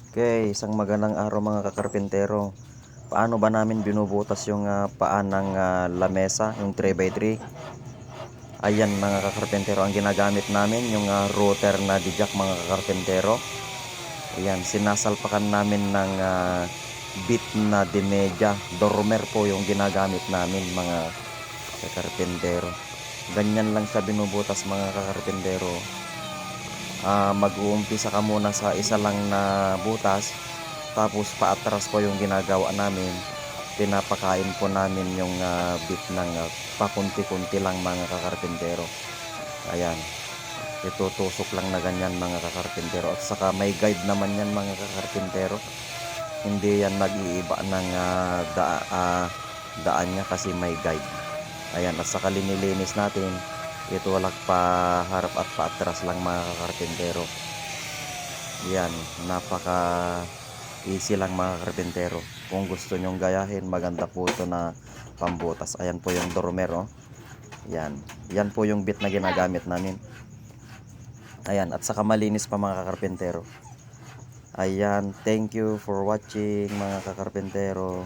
Okay, isang magandang araw mga kakarpintero. Paano ba namin binubutas yung paan ng lamesa, yung 3x3? Ayan mga kakarpintero, ang ginagamit namin yung router na dijak mga kakarpintero. Ayan, sinasalpakan namin ng bit na dinedya. Dormer po yung ginagamit namin mga kakarpintero. Ganyan lang siya binubutas mga kakarpintero. Mag-uumpisa ka muna sa isa lang na butas, tapos paatras po yung ginagawa namin. Pinapakain po namin yung bit ng pakunti-kunti lang mga kakarpintero. Ayan, itutusok lang na ganyan mga kakarpintero. At saka may guide naman yan mga kakarpintero. Hindi yan mag-iiba ng daan niya kasi may guide. Ayan, at saka linilinis natin. Ito walang pa harap at paatras lang mga kakarpintero. Yan, napaka easy lang mga karpintero. Kung gusto nyong gayahin, maganda po ito na pambutas. Ayan po yung dormer, oh. Yan po yung bit na ginagamit namin. Ayan, at saka malinis pa mga kakarpintero. Ayan, thank you for watching mga kakarpintero.